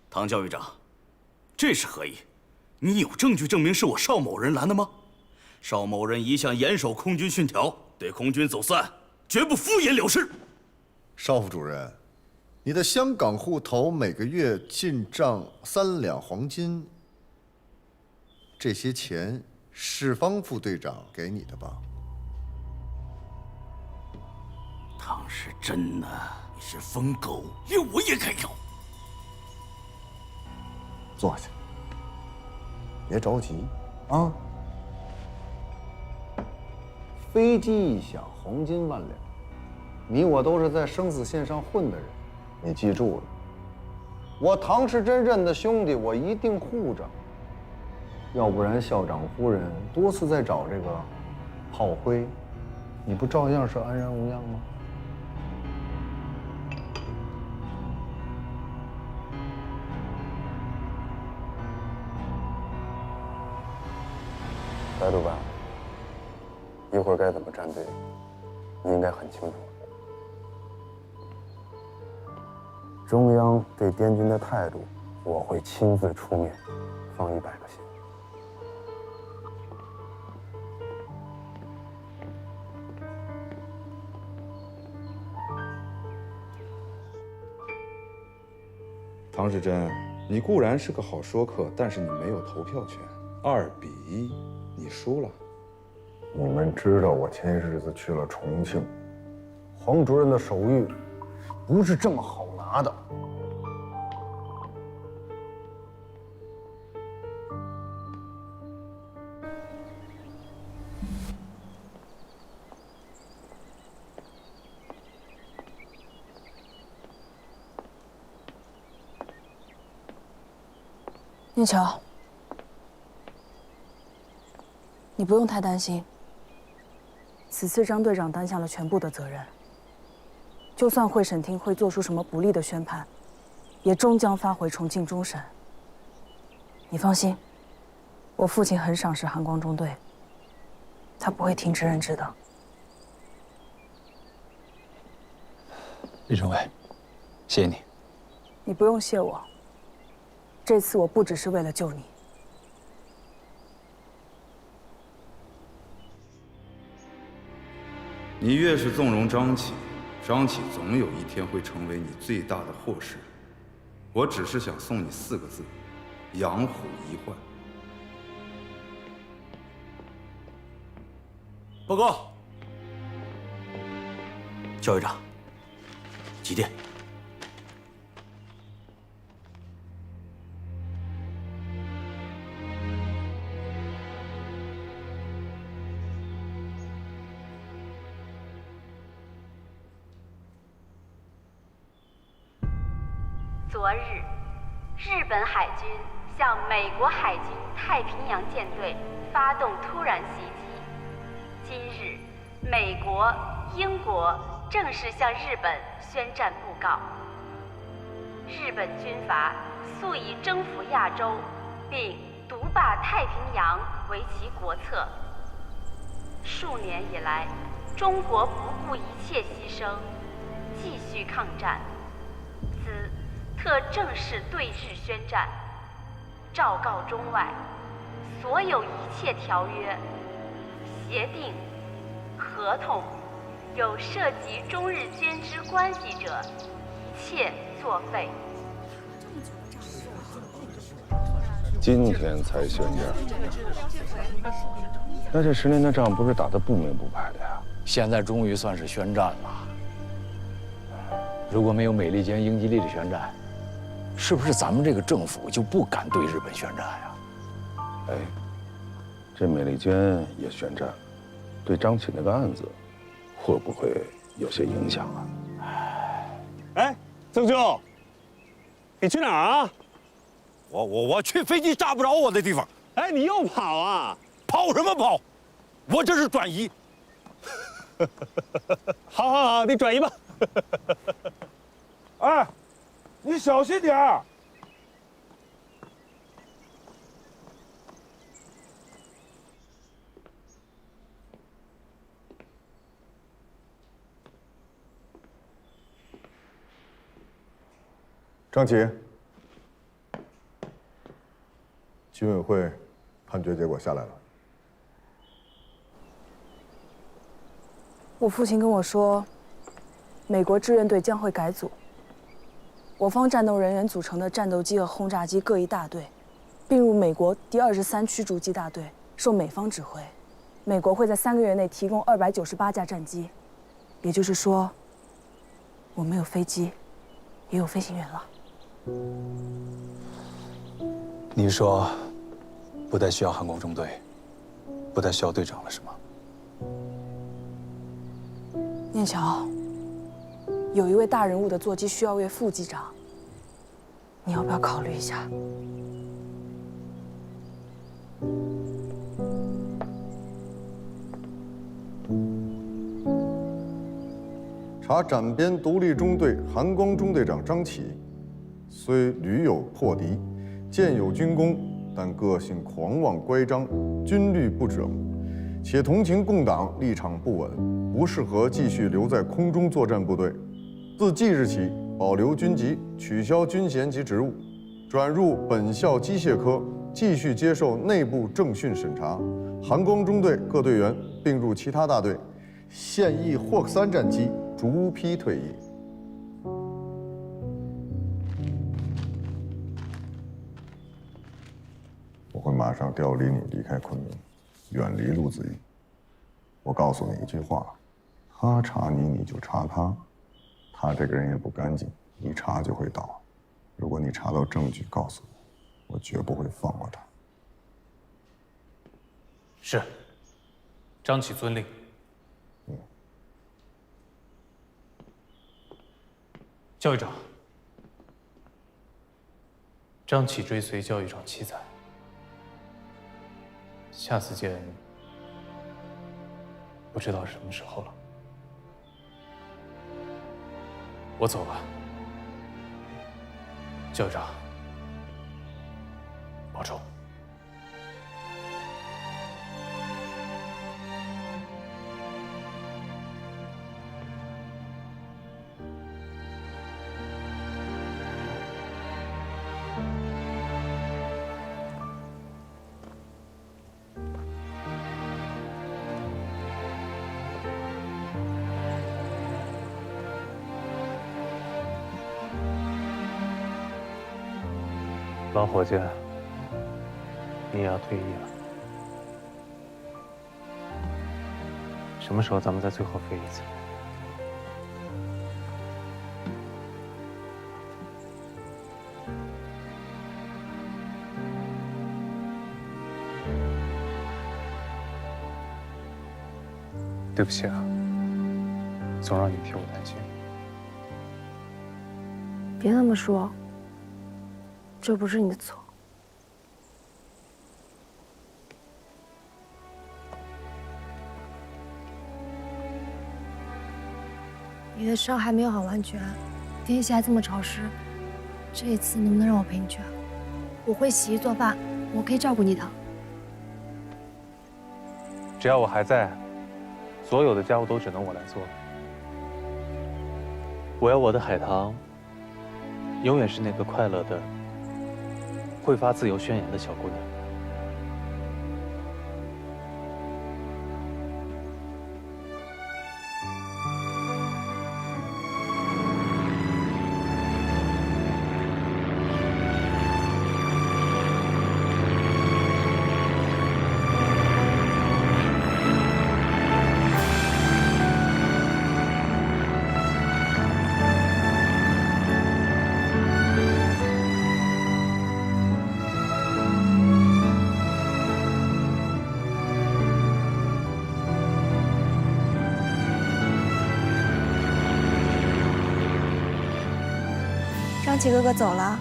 唐教育长，这是何意？你有证据证明是我邵某人拦的吗？邵某人一向严守空军训条，对空军走私案绝不敷衍了事。邵副主任，你的香港户头每个月进账3两黄金，这些钱是方副队长给你的吧？唐时珍呐，你是疯狗，连我也敢咬。坐下，别着急啊。飞机一响，黄金万两。你我都是在生死线上混的人，你记住了。我唐时珍认的兄弟，我一定护着。要不然校长夫人多次在找这个炮灰，你不照样是安然无恙吗？白督办，一会儿该怎么站队，你应该很清楚。中央对滇军的态度，我会亲自出面，放100个心。唐时珍，你固然是个好说客，但是你没有投票权，2比1，你输了。你们知道我前些日子去了重庆，黄主任的手谕不是这么好拿的。念乔，你不用太担心。此次张队长担下了全部的责任，就算会审庭会做出什么不利的宣判，也终将发回重庆终审。你放心，我父亲很赏识韩光中队，他不会停职任职的。李政委，谢谢你。你不用谢我。这次我不只是为了救你。你越是纵容张启，张启总有一天会成为你最大的祸事。我只是想送你4个字：养虎遗患。报告，教育长，几点？昨日，日本海军向美国海军太平洋舰队发动突然袭击。今日，美国、英国正式向日本宣战布告。日本军阀素以征服亚洲并独霸太平洋为其国策。数年以来，中国不顾一切牺牲，继续抗战。兹特正式对日宣战，昭告中外，所有一切条约、协定、合同，有涉及中日捐资关系者，一切作废。今天才宣战，那这10年的仗不是打得不明不白的呀？现在终于算是宣战了。如果没有美利坚、英吉利的宣战，是不是咱们这个政府就不敢对日本宣战呀？哎，这美利坚也宣战，对张启那个案子，会不会有些影响啊？哎，曾兄，你去哪儿啊？我去飞机炸不着我的地方。哎，你又跑啊？跑什么跑？我这是转移。好好好，你转移吧。哎，你小心点儿。张琪，军委会判决结果下来了。我父亲跟我说，美国志愿队将会改组，我方战斗人员组成的战斗机和轰炸机各一大队，并入美国第23驱逐机大队，受美方指挥。美国会在3个月内提供298架战机，也就是说，我们有飞机，也有飞行员了。你说，不再需要航空中队，不再需要队长了，是吗？念桥，有一位大人物的座机需要位副机长，你要不要考虑一下？查展边独立中队韩光中队长张启，虽屡有破敌，建有军功，但个性狂妄乖张，军律不整，且同情共党，立场不稳，不适合继续留在空中作战部队。自即日起，保留军籍，取消军衔及职务，转入本校机械科，继续接受内部政训审查。韩光中队各队员并入其他大队，现役霍克3战机逐批退役。我会马上调离你离开昆明，远离陆子瑜。我告诉你一句话，他查你，你就查他。他这个人也不干净，一查就会倒。如果你查到证据，告诉我，我绝不会放过他。是。张启遵令。教育长，张启追随教育长7载，下次见不知道是什么时候了。我走了，教育长，保重。老伙计，你也要退役了。什么时候咱们再最后飞一次？对不起啊，总让你替我担心。别那么说。这不是你的错。你的伤还没有好完全，天气还这么潮湿，这一次能不能让我陪你去啊？我会洗衣做饭，我可以照顾你的。只要我还在，所有的家务都只能我来做。我要我的海棠，永远是那个快乐的。会发自由宣言的小姑娘。张启哥哥走了。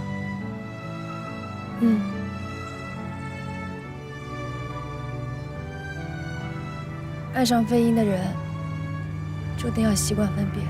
爱上飞鹰的人，注定要习惯分别。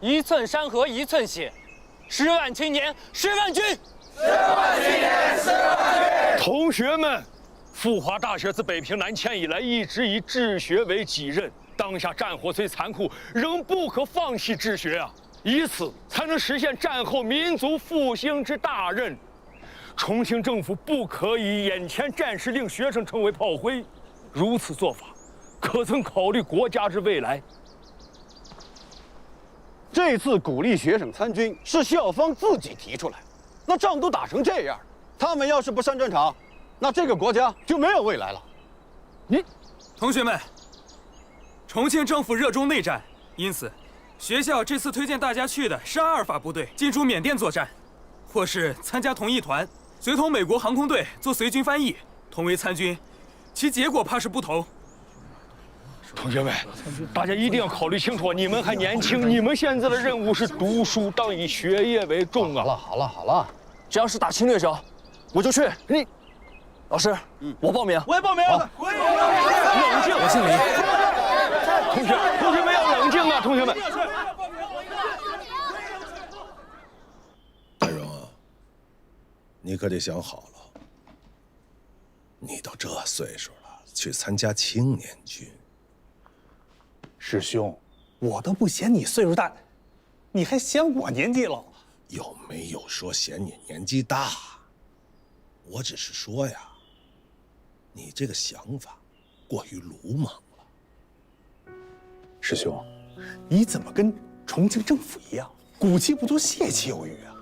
一寸山河一寸血，10万青年10万军。10万青年10万军。同学们，富华大学自北平南迁以来，一直以治学为己任。当下战火虽残酷，仍不可放弃治学啊！以此才能实现战后民族复兴之大任。重庆政府不可以眼前战事令学生成为炮灰，如此做法，可曾考虑国家之未来？这次鼓励学生参军是校方自己提出来，那仗都打成这样，他们要是不上战场，那这个国家就没有未来了。同学们。重庆政府热衷内战，因此，学校这次推荐大家去的是阿尔法部队进驻缅甸作战，或是参加同一团，随同美国航空队做随军翻译，同为参军，其结果怕是不同。同学们，大家一定要考虑清楚，你们还年轻，你们现在的任务是读书，当以学业为重啊！好了，只要是打侵略者，我就去。老师，我报名。我也报名。我也报名。冷静，我姓李。同学们要冷静啊！同学们，大荣啊，你可得想好了，你都这岁数了，去参加青年军。师兄，我都不嫌你岁数大，你还嫌我年纪老？有没有说嫌你年纪大？我只是说呀，你这个想法过于鲁莽。师兄，你怎么跟重庆政府一样，鼓气不足泄气有余啊？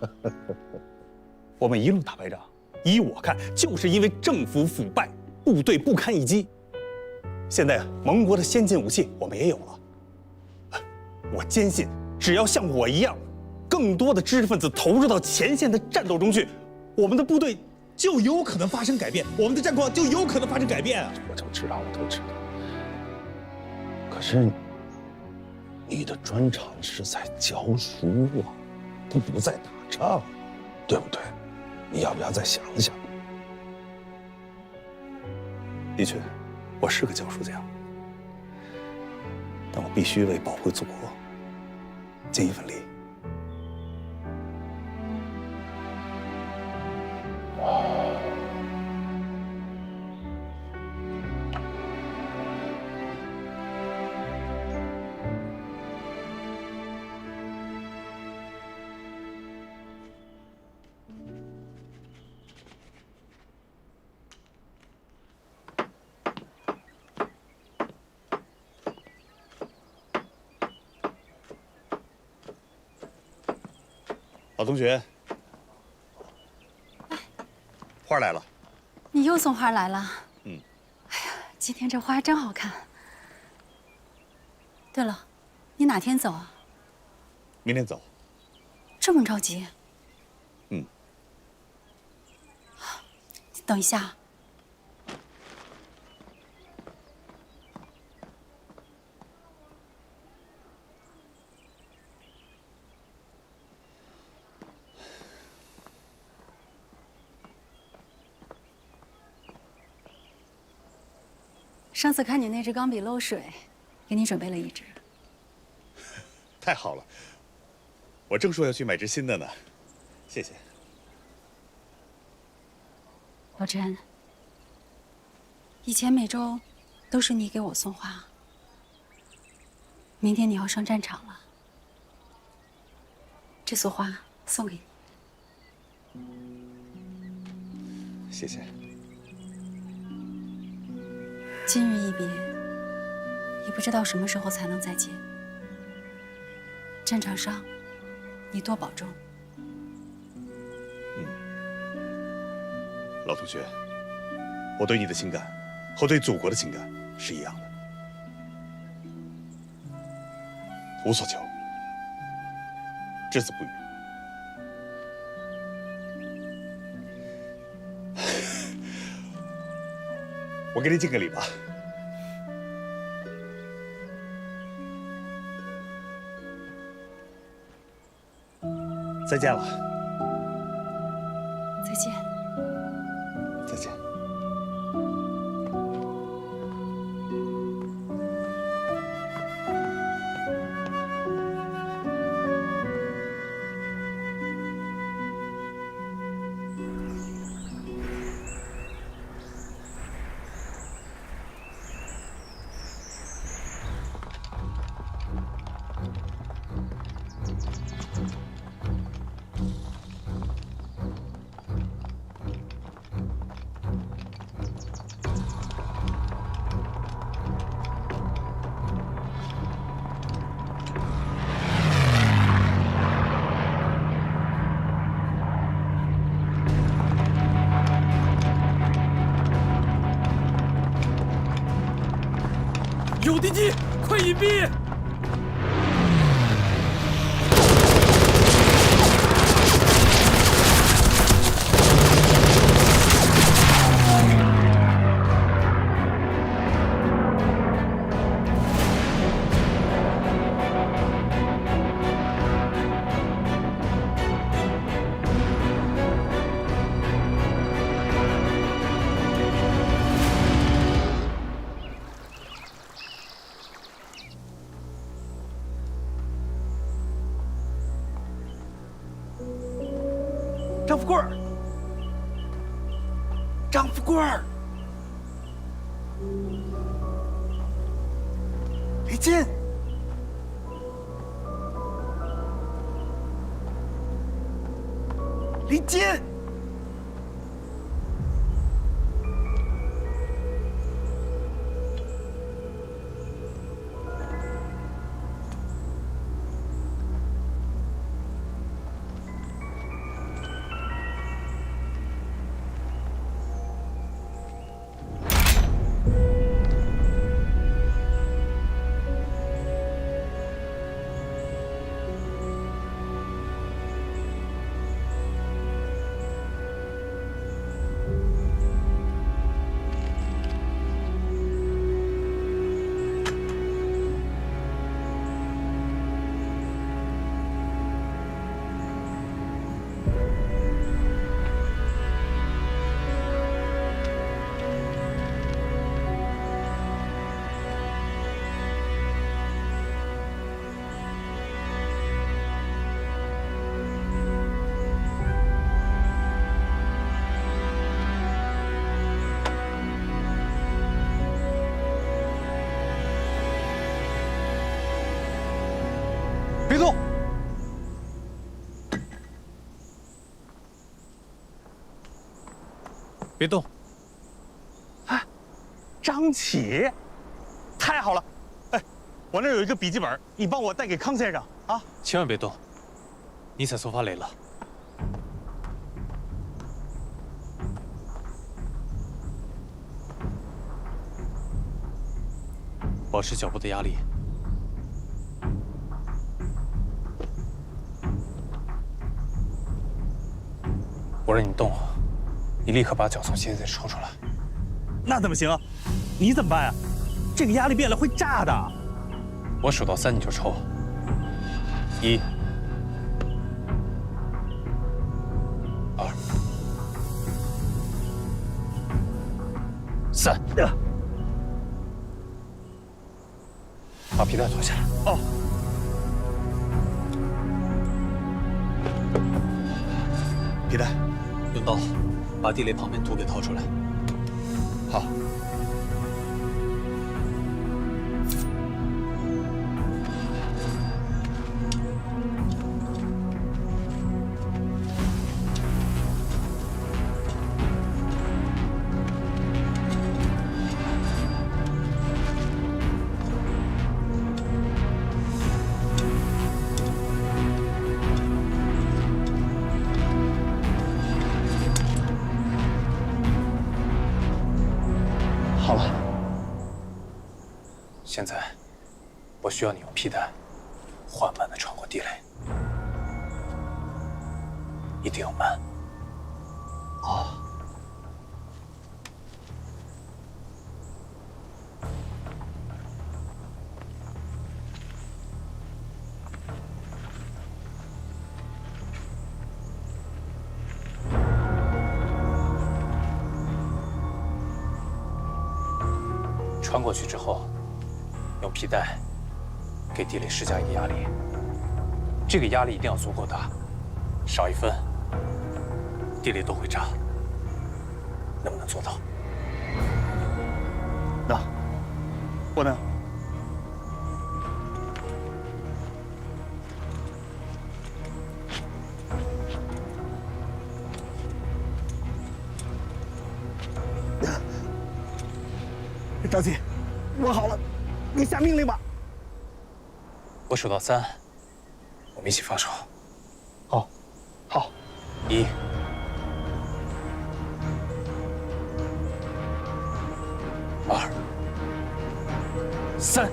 我们一路打败仗，依我看，就是因为政府腐败，部队不堪一击。现在盟国的先进武器我们也有了，我坚信，只要像我一样，更多的知识分子投入到前线的战斗中去，我们的部队就有可能发生改变，我们的战况就有可能发生改变啊！我都知道。可是。你的专长是在教书啊，他不在打仗，对不对？你要不要再想一想？的确，我是个教书匠，但我必须为保卫祖国尽一份力。老同学，花来了。你又送花来了。哎呀，今天这花真好看。对了，你哪天走啊？明天走。这么着急？嗯。等一下。上次看你那支钢笔漏水，给你准备了一支。太好了，我正说要去买支新的呢，谢谢。老陈，以前每周都是你给我送花，明天你要上战场了，这束花送给你。谢谢。今日一别，也不知道什么时候才能再见。战场上，你多保重。老同学，我对你的情感和对祖国的情感是一样的，无所求，只字不语。我给你敬个礼吧。再见了。再见。再见。有敌机，快隐蔽！张富贵儿，张富贵儿，李金，李金，别动！别动！哎，张启，太好了！哎，我那儿有一个笔记本，你帮我带给康先生啊！千万别动，尼采索法雷了。保持脚部的压力。我让你动，你立刻把脚从鞋子里抽出来。那怎么行？你怎么办呀？这个压力变了会炸的。我数到3你就抽。1、2、3。把皮带脱下来。哦。皮带。用刀把地雷旁边土给掏出来。好。好了，现在我需要你用皮带缓慢地穿过地雷，一定要慢。哦。穿过去之后，用皮带给地雷施加一个压力，这个压力一定要足够大，少1分，地雷都会炸。能不能做到？能。我能。张启，我好了，你下命令吧。我数到3，我们一起放手。好，好。1、2、3。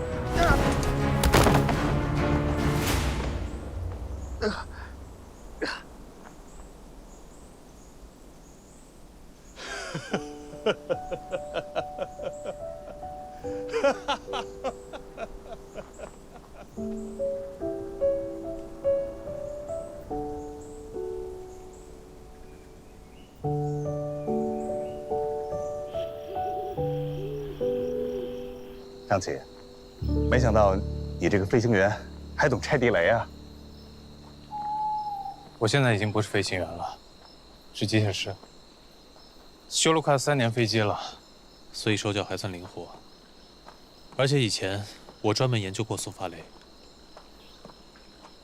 张琪，没想到你这个飞行员还懂拆地雷啊！我现在已经不是飞行员了，是机械师。修了快3年飞机了，所以手脚还算灵活。而且以前我专门研究过速发雷。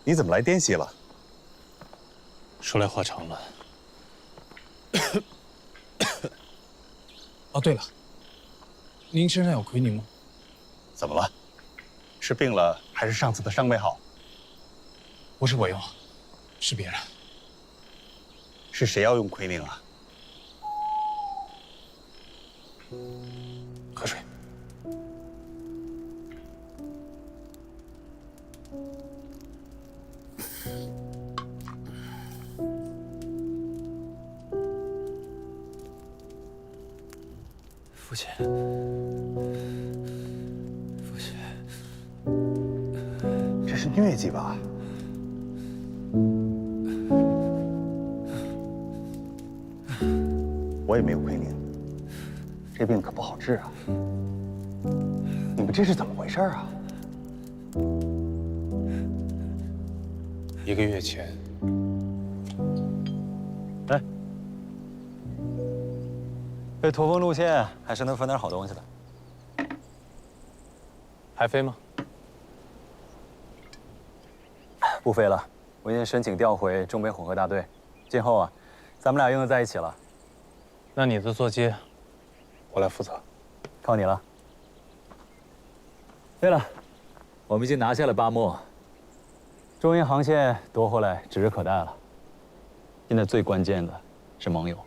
你怎么来滇西了？说来话长了。哦，对了，您身上有奎宁吗？怎么了？是病了，还是上次的伤没好？不是我用，是别人。是谁要用奎宁啊？喝水。父亲。这是疟疾吧？我也没有奎宁，这病可不好治啊！你们这是怎么回事啊？1个月前，来，这驼峰路线还是能分点好东西的。还飞吗？不飞了，我已经申请调回中北混合大队，今后啊，咱们俩用得在一起了。那你的座机，我来负责，靠你了。对了，我们已经拿下了巴莫，中印航线夺回来指日可待了。现在最关键的是盟友，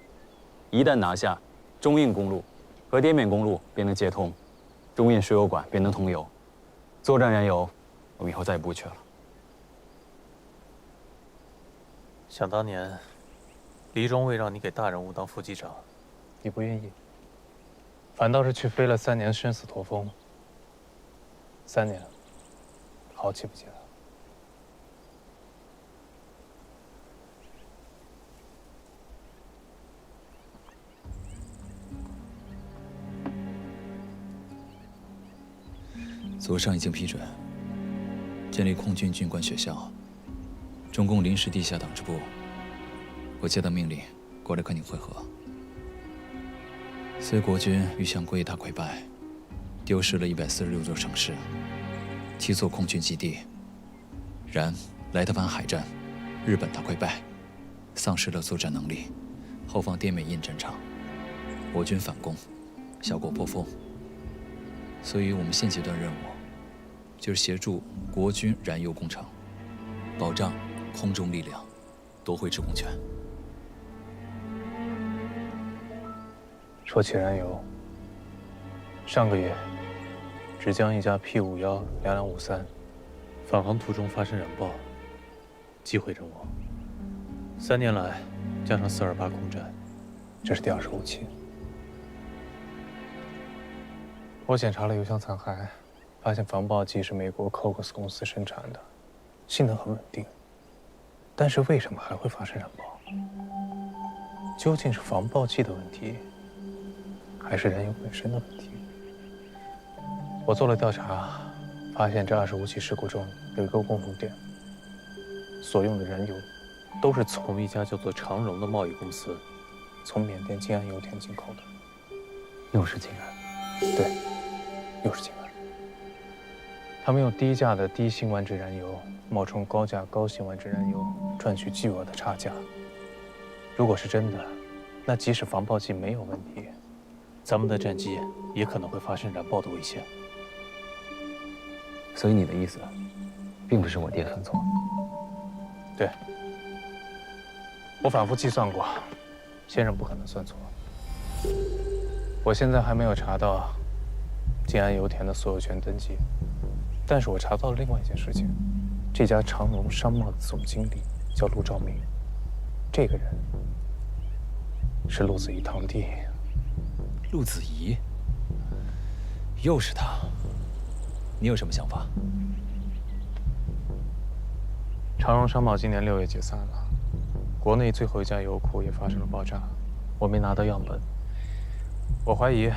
一旦拿下，中印公路和滇缅公路便能接通，中印输油管便能通油，作战燃油我们以后再也不缺了。想当年，黎中尉让你给大人物当副机长，你不愿意，反倒是去飞了3年生死驼峰。3年了，好记不记得？左上已经批准建立空军军官学校，中共临时地下党支部。我接到命令，过来跟你会合。虽国军遇向国一大溃败，丢失了146座城市，7座空军基地，然莱特湾海战，日本大溃败，丧失了作战能力，后方滇缅印战场，我军反攻，效果颇丰。所以我们现阶段任务就是协助国军燃油工程，保障空中力量，夺回制空权。说起燃油，上个月，芷江一架 P51-2253返航途中发生燃爆，击毁人我。3年来，加上428空战，这是第25起。我检查了油箱残骸，发现防爆剂是美国 Cox 公司生产的，性能很稳定。但是为什么还会发生燃爆？究竟是防爆剂的问题，还是燃油本身的问题？我做了调查，发现这25起事故中有一个共同点：所用的燃油都是从一家叫做长荣的贸易公司从缅甸金安油田进口的。又是金安？对，又是金安。他们用低价的低辛烷值燃油冒充高价高辛烷值燃油，赚取巨额的差价。如果是真的，那即使防爆剂没有问题，咱们的战机也可能会发生燃爆的危险。所以你的意思，并不是我爹犯错？对，我反复计算过，先生不可能算错。我现在还没有查到静安油田的所有权登记，但是我查到了另外一件事情，这家长荣商贸的总经理叫陆兆明，这个人是陆子怡堂弟。陆子怡，又是他，你有什么想法？长荣商贸今年6月解散了，国内最后一家油库也发生了爆炸，我没拿到样本。我怀疑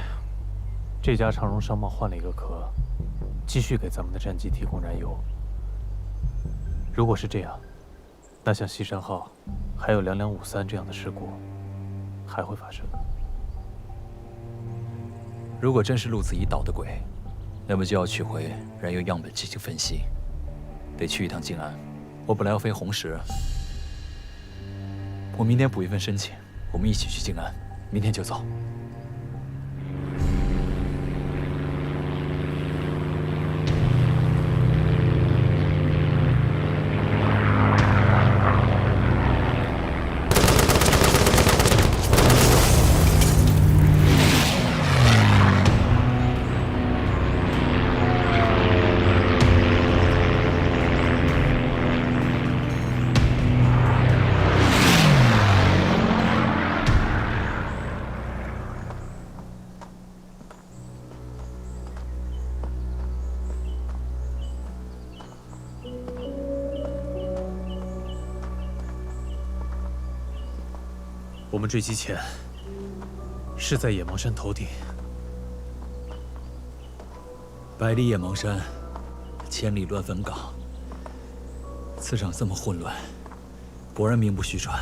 这家长荣商贸换了一个壳，继续给咱们的战机提供燃油。如果是这样，那像西山号，还有2253这样的事故还会发生。如果真是陆子怡捣的鬼，那么就要取回燃油样本进行分析，得去一趟静安。我本来要飞红石，我明天补一份申请，我们一起去静安，明天就走。我们坠机前是在野芒山头顶，百里野芒山，千里乱坟岗。磁场这么混乱，果然名不虚传。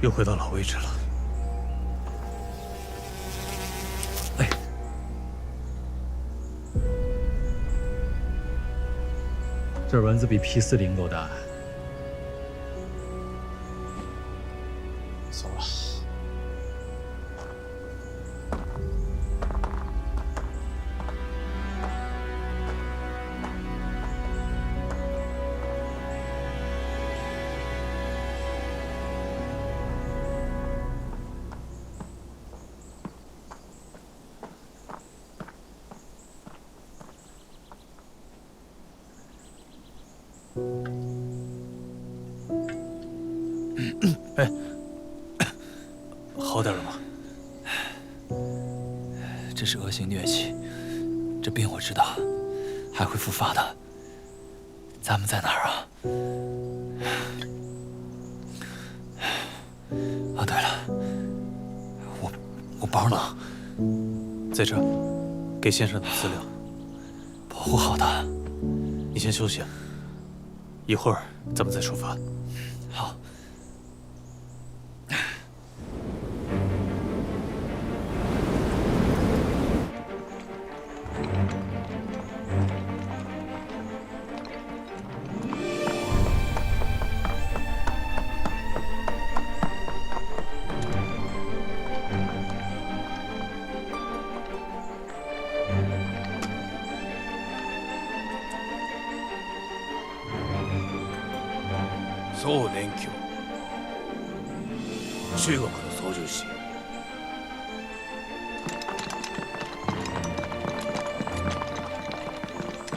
又回到老位置了。这蚊子比 P40够大。走了。哎，好点了吗？这是恶性疟疾，这病我知道，还会复发的。咱们在哪儿啊？啊，对了，我包呢？在这儿，给先生的资料。保护好他。你先休息，一会儿咱们再出发。好。総年教、中国の操縦士。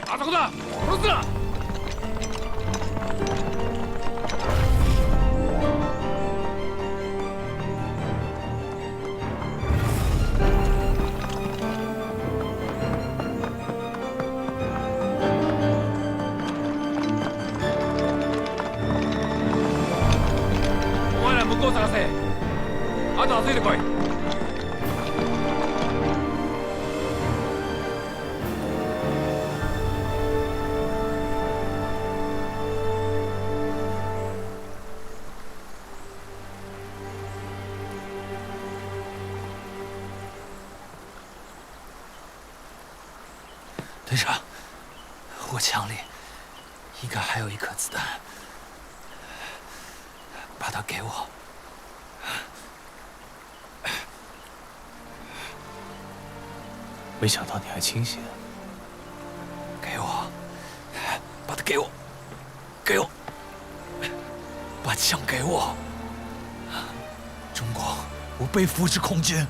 あそこだ！殺すな！向こう探せ。あとはついてこい。队长，我枪里应该还有一颗子弹，把它给我。没想到你还清醒。给我。给我，给我，把枪给我！中国，我被扶持空军，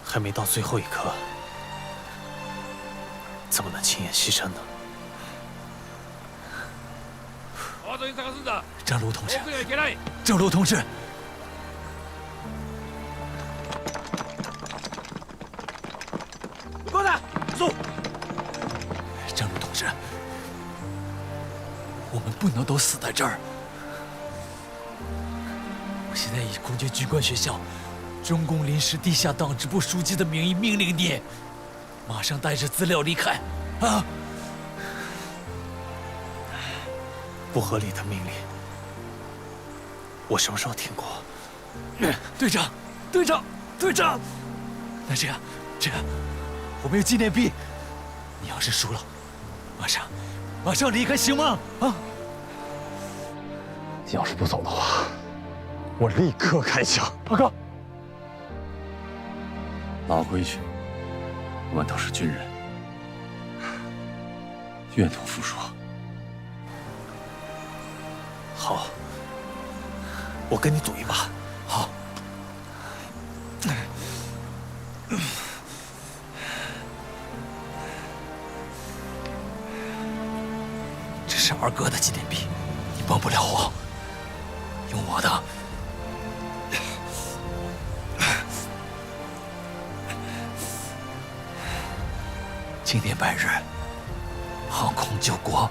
还没到最后一刻，怎么能轻言牺牲呢？张鲁同志，张鲁同志，过来，走。张鲁同志，我们不能都死在这儿。我现在以空军军官学校中共临时地下党支部书记的名义命令你，马上带着资料离开，啊！不合理的命令，我什么时候听过？队长，队长，队长，那这样，我们有纪念币，你要是输了，马上离开，行吗？啊！要是不走的话，我立刻开枪。报告。老规矩，我们都是军人，愿赌服输。好，我跟你赌一把。好。这是二哥的纪念币，你帮不了我，用我的。经典百日，航空救国。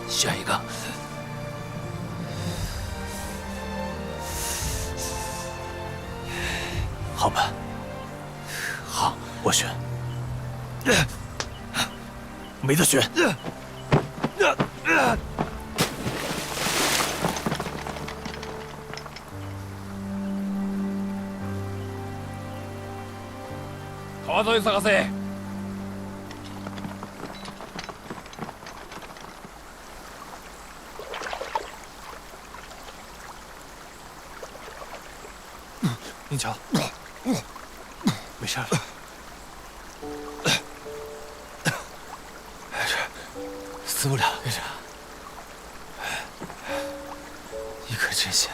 选一个。好吧。好，我选。没得选。川沿い探せ。宁乔，没事了。死不了，队长。你可真行。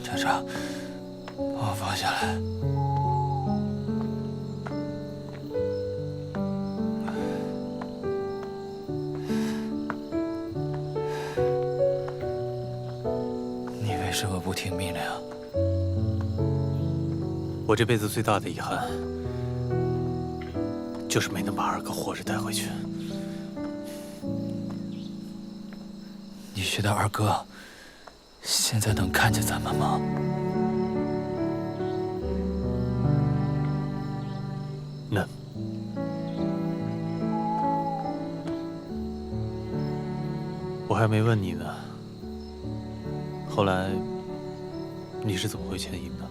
队长，把我放下来。你为什么不听命令？我这辈子最大的遗憾，就是没能把二哥活着带回去。你觉得二哥现在能看见咱们吗？能。我还没问你呢。后来你是怎么回钱营的？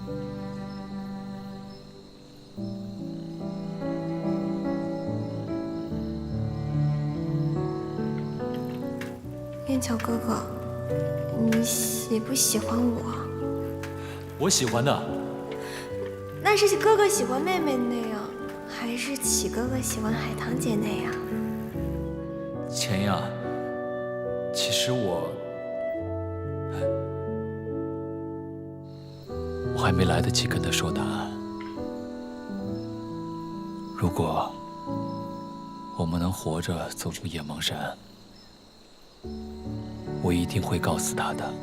燕桥哥哥，你喜不喜欢我？我喜欢的。那是哥哥喜欢妹妹那样，还是启哥哥喜欢海棠姐那样？钱呀，其实我还没来得及跟他说答案。如果我们能活着走出野芒山，我一定会告诉他的。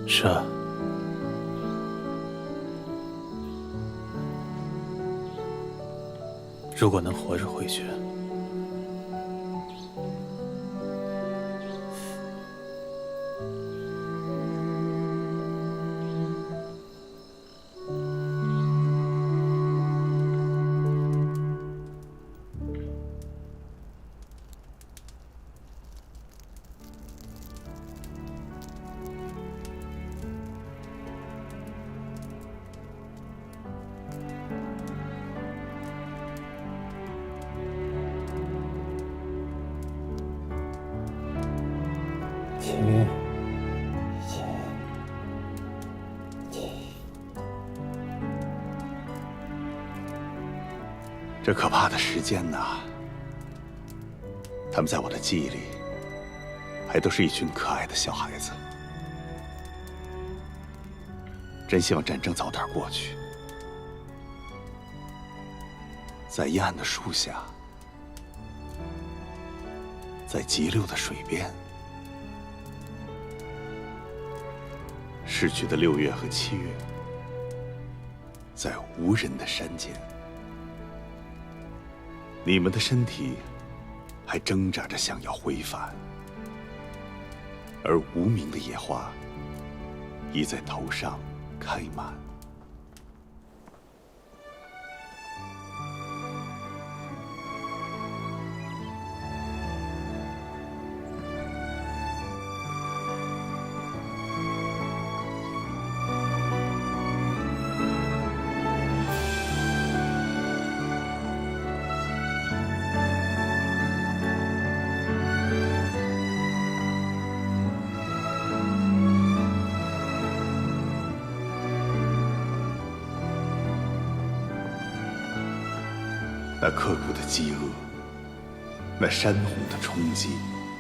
是啊。如果能活着回去，这可怕的时间呐，他们在我的记忆里，还都是一群可爱的小孩子。真希望战争早点过去，在阴暗的树下，在急流的水边，逝去的6月和7月，在无人的山间，你们的身体还挣扎着想要回返，而无名的野花已在头上开满。那刻骨的饥饿，那山洪的冲击，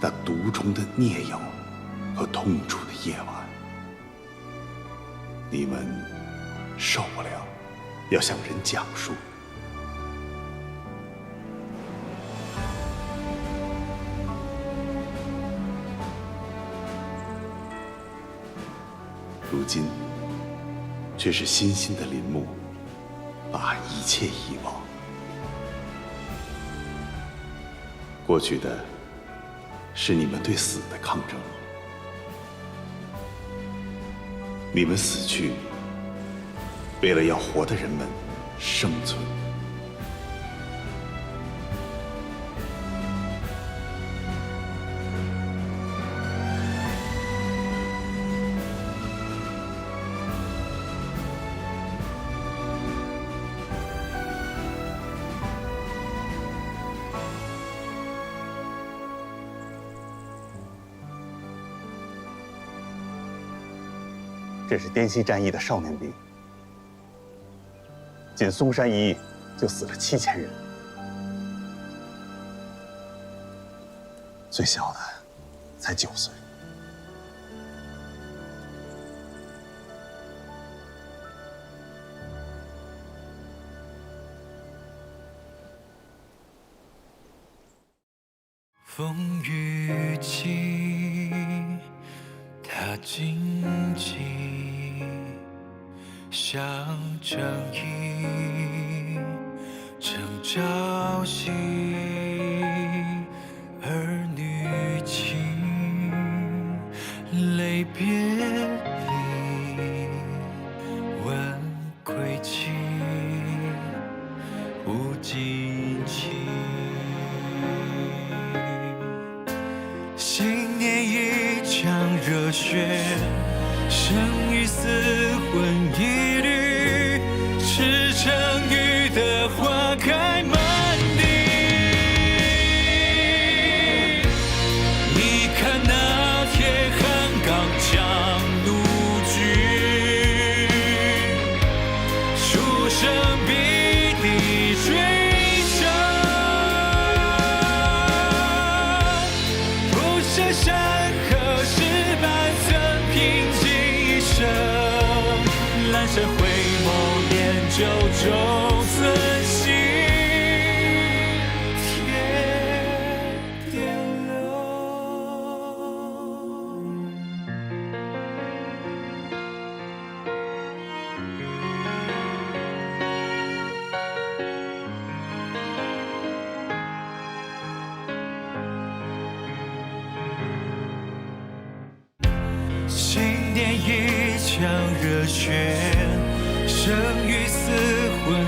那毒虫的啮咬和痛楚的夜晚，你们受不了，要向人讲述。如今，却是新兴的林木，把一切遗忘。过去的是你们对死的抗争，你们死去，为了要活的人们生存。这是滇西战役的少年兵，仅嵩山一役就死了7000人，最小的才9岁。风雨起，它荆棘，像正义正朝夕，儿女情，泪别离，问归期，无尽期。新年一场热血，生与死魂一缕，赤诚雨的花开满地。你看那铁汉刚强怒举，出生必定追。山河失败曾平静一生，阑珊回眸念旧中存心，天边流。新年一场热血，生与死魂